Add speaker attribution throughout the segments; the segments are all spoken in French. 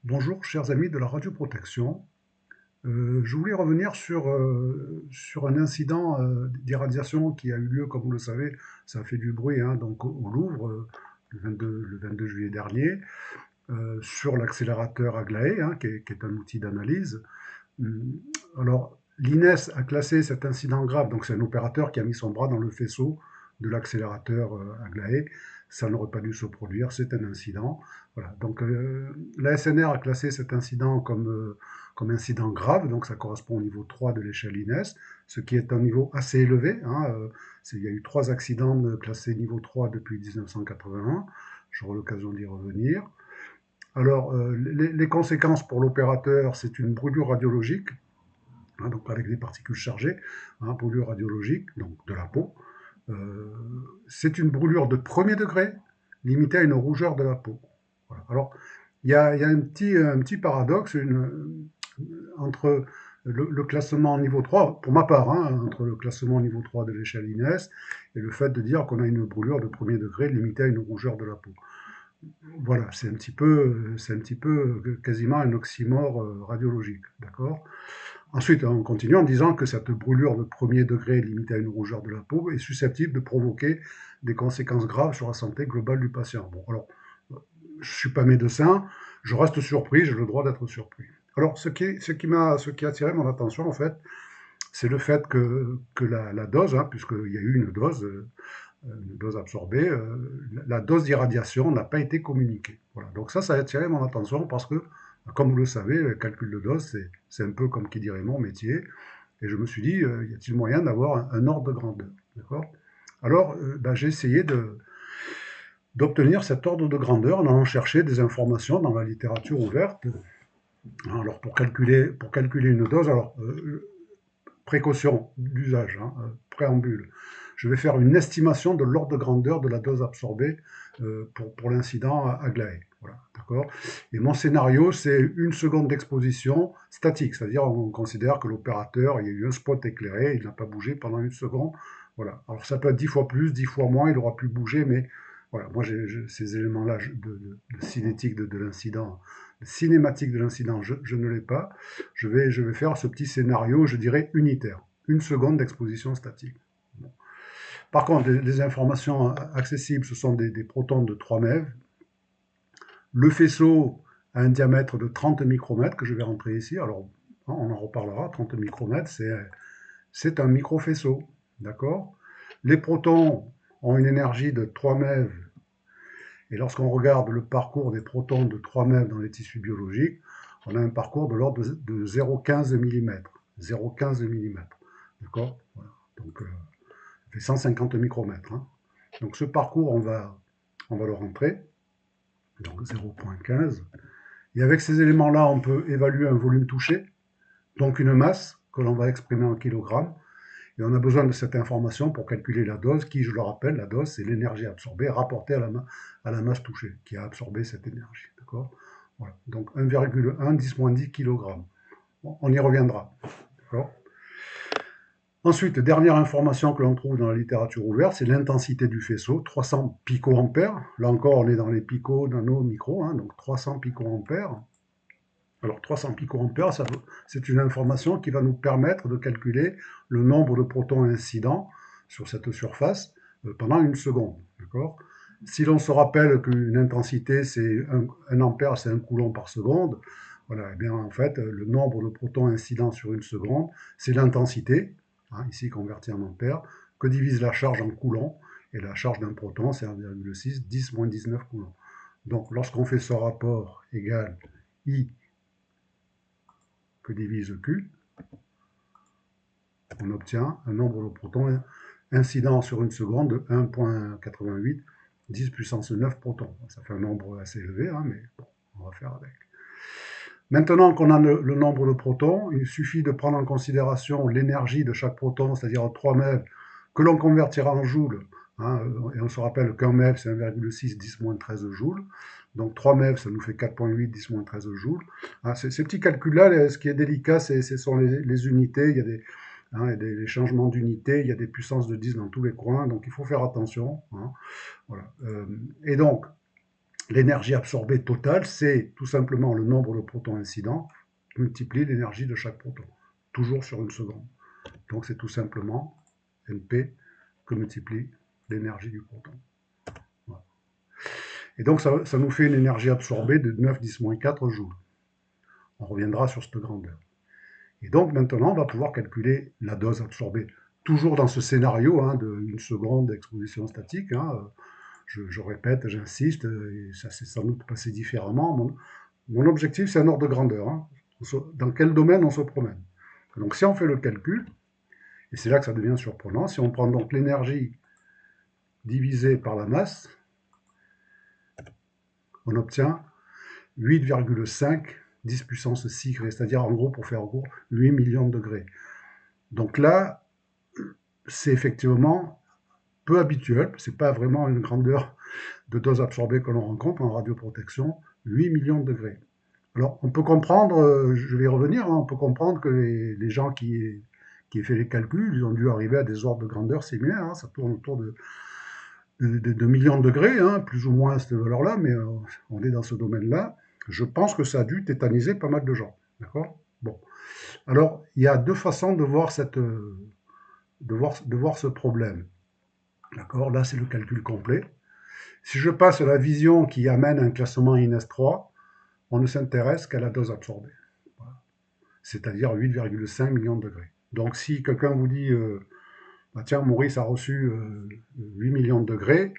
Speaker 1: Bonjour, chers amis de la radioprotection. Je voulais revenir sur un incident d'irradiation qui a eu lieu, comme vous le savez, ça a fait du bruit, hein, donc au Louvre, le 22 juillet dernier, sur l'accélérateur Aglaé, hein, qui est un outil d'analyse. Hum, Alors, l'INES a classé cet incident grave, donc c'est un opérateur qui a mis son bras dans le faisceau de l'accélérateur Aglaé. Ça n'aurait pas dû se produire, c'est un incident. Voilà. Donc, la SNR a classé cet incident comme incident grave, donc ça correspond au niveau 3 de l'échelle INES, ce qui est un niveau assez élevé, hein. Il y a eu 3 accidents classés niveau 3 depuis 1981. J'aurai l'occasion d'y revenir. Alors, les conséquences pour l'opérateur, c'est une brûlure radiologique, hein, donc avec des particules chargées, hein, brûlure radiologique, donc de la peau. Euh, c'est une brûlure de premier degré, limitée à une rougeur de la peau. Voilà. Alors, il y a un petit paradoxe entre le classement niveau 3, pour ma part, hein, entre le classement niveau 3 de l'échelle INES et le fait de dire qu'on a une brûlure de premier degré limitée à une rougeur de la peau. Voilà, c'est un petit peu quasiment un oxymore radiologique, d'accord. Ensuite, on continue en disant que cette brûlure de premier degré limitée à une rougeur de la peau est susceptible de provoquer des conséquences graves sur la santé globale du patient. Bon, alors, je ne suis pas médecin, je reste surpris, j'ai le droit d'être surpris. Alors, ce qui a attiré mon attention, en fait, c'est le fait que la dose, hein, puisqu'il y a eu une dose absorbée, la dose d'irradiation n'a pas été communiquée. Voilà. Donc ça a attiré mon attention parce que, comme vous le savez, le calcul de dose, c'est un peu comme qui dirait mon métier. Et je me suis dit, y a-t-il moyen d'avoir un ordre de grandeur? D'accord. Alors, j'ai essayé d'obtenir cet ordre de grandeur en allant chercher des informations dans la littérature ouverte. Alors, pour calculer une dose, alors, précaution d'usage, hein, préambule. Je vais faire une estimation de l'ordre de grandeur de la dose absorbée pour l'incident à Aglaé. Voilà, d'accord. Et mon scénario, c'est une seconde d'exposition statique, c'est-à-dire on considère que l'opérateur, il y a eu un spot éclairé, il n'a pas bougé pendant une seconde. Voilà. Alors ça peut être 10 fois plus, 10 fois moins, il aura pu bouger, mais voilà, moi ces éléments-là de cinétique de l'incident, de cinématique de l'incident, je ne l'ai pas. Je vais faire ce petit scénario, je dirais, unitaire. Une seconde d'exposition statique. Bon. Par contre, les informations accessibles, ce sont des protons de 3 MeV. Le faisceau a un diamètre de 30 micromètres que je vais rentrer ici. Alors, on en reparlera. 30 micromètres, c'est un micro-faisceau. D'accord. Les protons ont une énergie de 3 MeV. Et lorsqu'on regarde le parcours des protons de 3 MeV dans les tissus biologiques, on a un parcours de l'ordre de 0,15 mm. 0,15 mm. D'accord. Voilà. Donc, ça fait 150 micromètres. Hein. Donc, ce parcours, on va le rentrer. Donc, 0,15. Et avec ces éléments-là, on peut évaluer un volume touché, donc une masse que l'on va exprimer en kilogrammes. Et on a besoin de cette information pour calculer la dose, qui, je le rappelle, la dose, c'est l'énergie absorbée rapportée à la masse touchée, qui a absorbé cette énergie. D'accord. Voilà. Donc 1,1 10-10 kg. Bon, on y reviendra. D'accord. Ensuite, dernière information que l'on trouve dans la littérature ouverte, c'est l'intensité du faisceau, 300 picoampères. Là encore, on est dans les picos, nano, micro, hein, donc 300 picoampères. Alors 300 picoampères, c'est une information qui va nous permettre de calculer le nombre de protons incidents sur cette surface pendant une seconde. D'accord. Si l'on se rappelle qu'une intensité, c'est un ampère, c'est un coulomb par seconde, voilà, et bien en fait, le nombre de protons incidents sur une seconde, c'est l'intensité, hein, ici convertie en ampère, que divise la charge en coulomb, et la charge d'un proton, c'est 1,6, 10-19 coulombs. Donc lorsqu'on fait ce rapport égal I que divise Q, on obtient un nombre de protons incidents sur une seconde de 1,88, 10 puissance 9 protons. Ça fait un nombre assez élevé, hein, mais bon, on va faire avec. Maintenant qu'on a le nombre de protons, il suffit de prendre en considération l'énergie de chaque proton, c'est-à-dire 3 MeV, que l'on convertira en joules. Hein, et on se rappelle qu'un MeV, c'est 1,6 10-13 joules. Donc 3 MeV, ça nous fait 4,8 10-13 joules. Hein, ces petits calculs-là, ce qui est délicat, ce sont les unités. Il y a des changements d'unité, il y a des puissances de 10 dans tous les coins, donc il faut faire attention. Hein, voilà. Et donc, L'énergie absorbée totale, c'est tout simplement le nombre de protons incidents multiplié l'énergie de chaque proton, toujours sur une seconde. Donc c'est tout simplement NP que multiplie l'énergie du proton. Voilà. Et donc ça nous fait une énergie absorbée de 9-10-4 joules. On reviendra sur cette grandeur. Et donc maintenant, on va pouvoir calculer la dose absorbée. Toujours dans ce scénario hein, de 1 seconde d'exposition statique. Hein, je répète, j'insiste, et ça s'est sans doute passé différemment. Mon objectif, c'est un ordre de grandeur. Hein. Dans quel domaine on se promène. Donc si on fait le calcul, et c'est là que ça devient surprenant, si on prend donc l'énergie divisée par la masse, on obtient 8,5 10 puissance 6 degrés, c'est-à-dire en gros, pour faire court, 8 millions de degrés. Donc là, c'est effectivement peu habituel, c'est pas vraiment une grandeur de dose absorbée que l'on rencontre en radioprotection, 8 millions de degrés. Alors, on peut comprendre, je vais y revenir, hein, on peut comprendre que les gens qui ont fait les calculs, ils ont dû arriver à des ordres de grandeur similaires, hein, ça tourne autour de millions de degrés, hein, plus ou moins à cette valeur-là, mais on est dans ce domaine-là. Je pense que ça a dû tétaniser pas mal de gens. D'accord. Bon. Alors, il y a deux façons de voir, de voir ce problème. D'accord. Là, c'est le calcul complet. Si je passe à la vision qui amène un classement INS3, on ne s'intéresse qu'à la dose absorbée. Voilà. C'est-à-dire 8,5 millions de degrés. Donc, si quelqu'un vous dit, bah, tiens, Maurice a reçu 8 millions de degrés,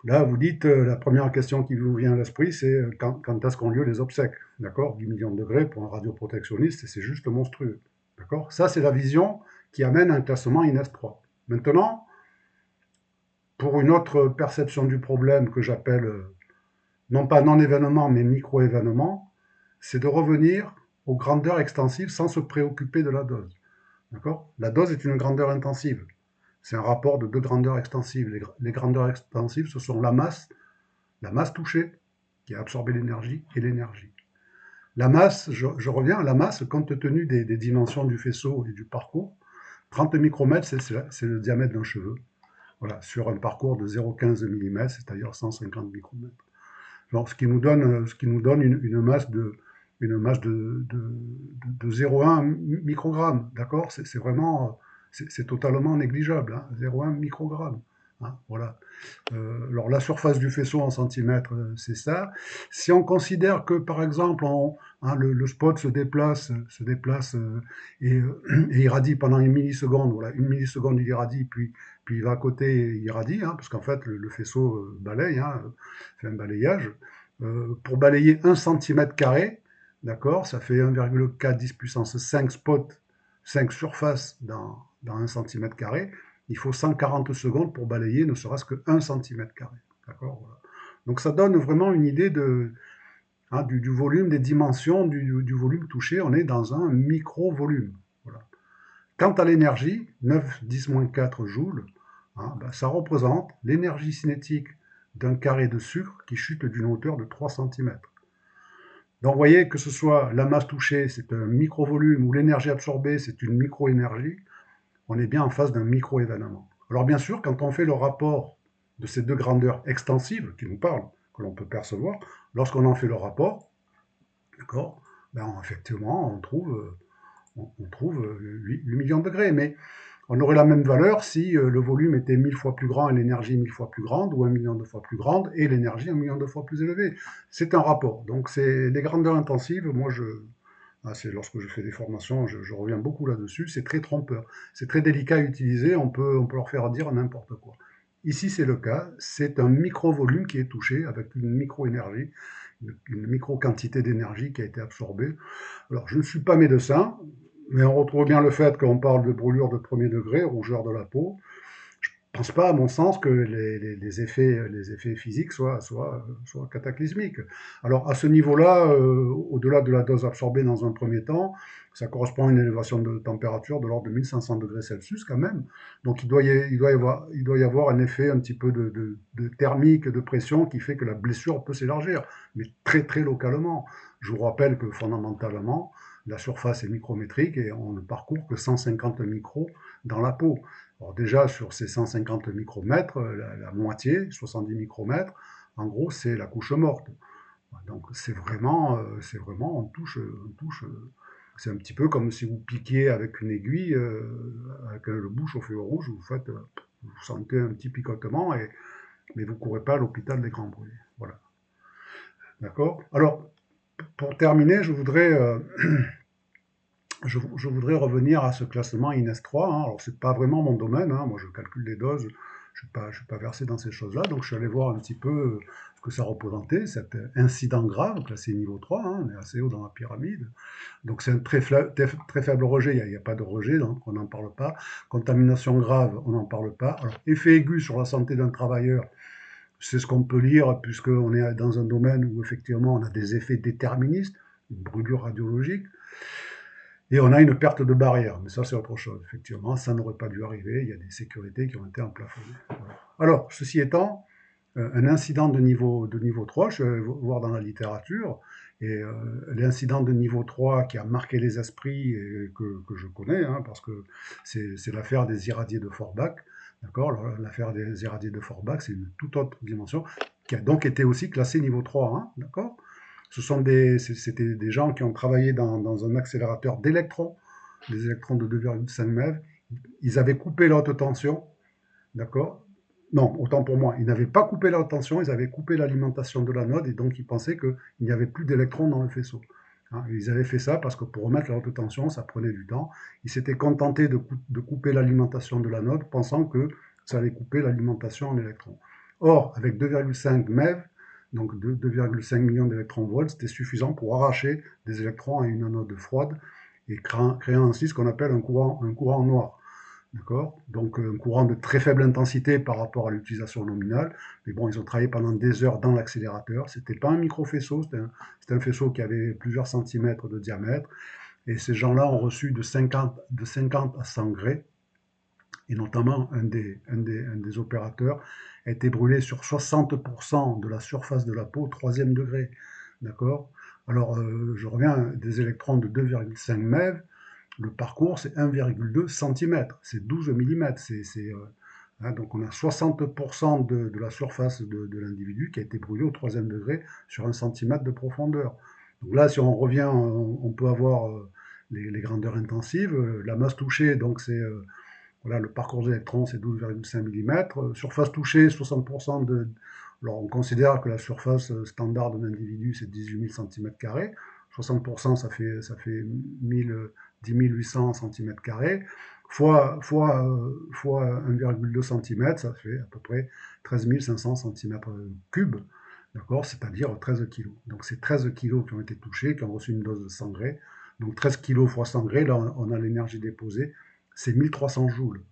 Speaker 1: là, vous dites, la première question qui vous vient à l'esprit, c'est quand est-ce qu'ont lieu les obsèques. D'accord. 8 millions de degrés pour un radioprotectionniste, c'est juste monstrueux. D'accord. Ça, c'est la vision qui amène un classement INS3. Maintenant, pour une autre perception du problème que j'appelle, non pas non-événement, mais micro-événement, c'est de revenir aux grandeurs extensives sans se préoccuper de la dose. D'accord. La dose est une grandeur intensive. C'est un rapport de deux grandeurs extensives. Les grandeurs extensives, ce sont la masse touchée, qui a absorbé l'énergie, et l'énergie. La masse, je reviens à la masse, compte tenu des dimensions du faisceau et du parcours, 30 micromètres, c'est le diamètre d'un cheveu. Voilà, sur un parcours de 0,15 mm, c'est-à-dire 150 micromètres. Alors, ce qui nous donne une masse de, de 0,1 microgramme, d'accord. C'est vraiment, c'est totalement négligeable, hein, 0,1 microgramme. Hein, voilà. Alors la surface du faisceau en centimètres, c'est ça. Si on considère que par exemple hein, le spot se déplace et irradie pendant une milliseconde, voilà, une milliseconde il irradie, puis il va à côté et il irradie, hein, parce qu'en fait le faisceau balaye, hein, fait un balayage. Pour balayer 1 centimètre carré, d'accord, ça fait 1,4 10 puissance 5 spots, 5 surfaces dans 1 centimètre carré. Il faut 140 secondes pour balayer ne serait-ce que 1 centimètre carré. D'accord. Voilà. Donc ça donne vraiment une idée hein, du volume, des dimensions du volume touché. On est dans un micro-volume. Voilà. Quant à l'énergie, 9-10-4 joules, hein, ben, ça représente l'énergie cinétique d'un carré de sucre qui chute d'une hauteur de 3 centimètres. Donc vous voyez que ce soit la masse touchée, c'est un micro-volume, ou l'énergie absorbée, c'est une micro-énergie, on est bien en face d'un micro-événement. Alors bien sûr, quand on fait le rapport de ces deux grandeurs extensives qui nous parlent, que l'on peut percevoir, lorsqu'on en fait le rapport, d'accord, ben effectivement, on trouve 8 millions de degrés. Mais on aurait la même valeur si le volume était 1000 fois plus grand et l'énergie 1000 fois plus grande, ou 1 million de fois plus grande et l'énergie 1 million de fois plus élevée. C'est un rapport. Donc c'est les grandeurs intensives, c'est lorsque je fais des formations, je reviens beaucoup là-dessus, c'est très trompeur. C'est très délicat à utiliser, on peut leur faire dire n'importe quoi. Ici, c'est le cas, c'est un micro-volume qui est touché avec une micro-énergie, une micro-quantité d'énergie qui a été absorbée. Alors, je ne suis pas médecin, mais on retrouve bien le fait qu'on parle de brûlure de premier degré, rougeur de la peau. Je ne pense pas, à mon sens, que les effets physiques soient cataclysmiques. Alors, à ce niveau-là, au-delà de la dose absorbée dans un premier temps, ça correspond à une élévation de température de l'ordre de 1500 degrés Celsius quand même. Donc, il doit y avoir un effet un petit peu de thermique, de pression, qui fait que la blessure peut s'élargir, mais très, très localement. Je vous rappelle que fondamentalement, la surface est micrométrique et on ne parcourt que 150 micros dans la peau. Alors déjà, sur ces 150 micromètres, la moitié, 70 micromètres, en gros, c'est la couche morte. Donc c'est vraiment, c'est un petit peu comme si vous piquiez avec une aiguille, avec le bout chauffé au rouge, vous sentez un petit picotement, mais vous ne courez pas à l'hôpital des grands brûlés. Voilà, d'accord. Alors, pour terminer, je voudrais revenir à ce classement INES 3. Hein. Alors, c'est pas vraiment mon domaine. Hein. Moi, je calcule les doses. Je suis pas versé dans ces choses-là. Donc, je suis allé voir un petit peu ce que ça représentait, cet incident grave, classé niveau 3. Hein. On est assez haut dans la pyramide. Donc, c'est un très faible rejet. Il n'y a pas de rejet, donc on n'en parle pas. Contamination grave, on n'en parle pas. Alors, effet aigu sur la santé d'un travailleur, c'est ce qu'on peut lire, puisqu'on est dans un domaine où, effectivement, on a des effets déterministes, une brûlure radiologique. Et on a une perte de barrière, mais ça c'est autre chose. Effectivement, ça n'aurait pas dû arriver, il y a des sécurités qui ont été plafonnées. Voilà. Alors, ceci étant, un incident de niveau 3, je vais voir dans la littérature, et l'incident de niveau 3 qui a marqué les esprits et que je connais, hein, parce que c'est l'affaire des irradiés de Forbach, d'accord. L'affaire des irradiés de Forbach, c'est une toute autre dimension, qui a donc été aussi classée niveau 3, hein, d'accord. C'était des gens qui ont travaillé dans un accélérateur d'électrons, des électrons de 2,5 MeV. Ils avaient coupé la haute tension, d'accord. Non, autant pour moi, ils n'avaient pas coupé la haute tension, ils avaient coupé l'alimentation de l'anode et donc ils pensaient qu'il n'y avait plus d'électrons dans le faisceau. Hein, ils avaient fait ça parce que pour remettre la haute tension, ça prenait du temps. Ils s'étaient contentés de couper l'alimentation de l'anode, pensant que ça allait couper l'alimentation en électrons. Or, avec 2,5 MeV, donc 2,5 millions d'électronvolts, c'était suffisant pour arracher des électrons à une anode froide et créant ainsi ce qu'on appelle un courant noir. D'accord. Donc un courant de très faible intensité par rapport à l'utilisation nominale. Mais bon, ils ont travaillé pendant des heures dans l'accélérateur. C'était pas un micro-faisceau, c'était un faisceau qui avait plusieurs centimètres de diamètre. Et ces gens-là ont reçu de 50 à 100 grès. Et notamment, un des opérateurs a été brûlé sur 60% de la surface de la peau au troisième degré. D'accord. Alors, je reviens des électrons de 2,5 MeV. Le parcours, c'est 1,2 cm, c'est 12 mm. Donc on a 60% de la surface de l'individu qui a été brûlé au troisième degré sur 1 cm de profondeur. Donc là, si on revient, on peut avoir les grandeurs intensives. La masse touchée, donc voilà, le parcours des électrons, c'est 12,5 mm. Surface touchée, 60% de. Alors on considère que la surface standard d'un individu, c'est 18 000 cm². 60%, ça fait 10 800 cm², fois 1,2 cm, ça fait à peu près 13 500 cm3, d'accord, c'est-à-dire 13 kg. Donc c'est 13 kg qui ont été touchés, qui ont reçu une dose de 100 grès. Donc 13 kg fois 100 grès, là on a l'énergie déposée, c'est 1300 joules,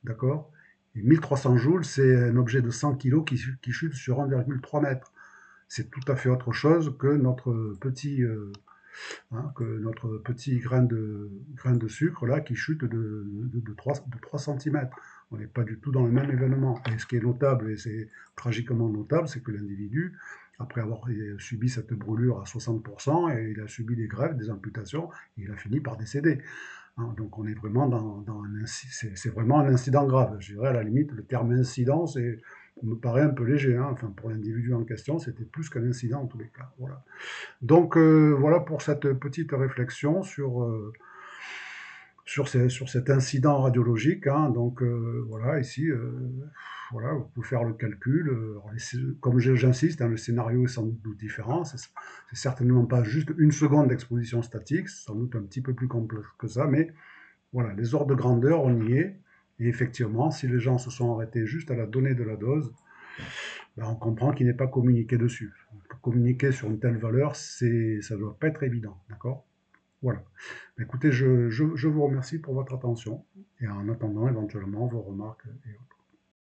Speaker 1: d'accord. Et 1300 joules, c'est un objet de 100 kg qui chute sur 1,3 m. C'est tout à fait autre chose que notre petit grain de sucre là qui chute de 3 cm. On n'est pas du tout dans le même événement. Et ce qui est notable, et c'est tragiquement notable, c'est que l'individu, après avoir subi cette brûlure à 60%, et il a subi des greffes, des amputations, et il a fini par décéder. Hein, donc on est vraiment c'est vraiment un incident grave. Je dirais à la limite, le terme incident, me paraît un peu léger. Hein. Enfin, pour l'individu en question, c'était plus qu'un incident en tous les cas. Voilà. Donc voilà pour cette petite réflexion sur cet incident radiologique. Hein. Donc voilà, ici, voilà, vous pouvez faire le calcul. Alors, comme j'insiste, hein, le scénario est sans doute différent. C'est certainement pas juste une seconde d'exposition statique, c'est sans doute un petit peu plus complexe que ça, mais voilà, les ordres de grandeur, on y est. Et effectivement, si les gens se sont arrêtés juste à la donnée de la dose, ben, on comprend qu'il n'est pas communiqué dessus. Pour communiquer sur une telle valeur, ça ne doit pas être évident, d'accord. Voilà. Écoutez, je vous remercie pour votre attention et en attendant éventuellement vos remarques et autres.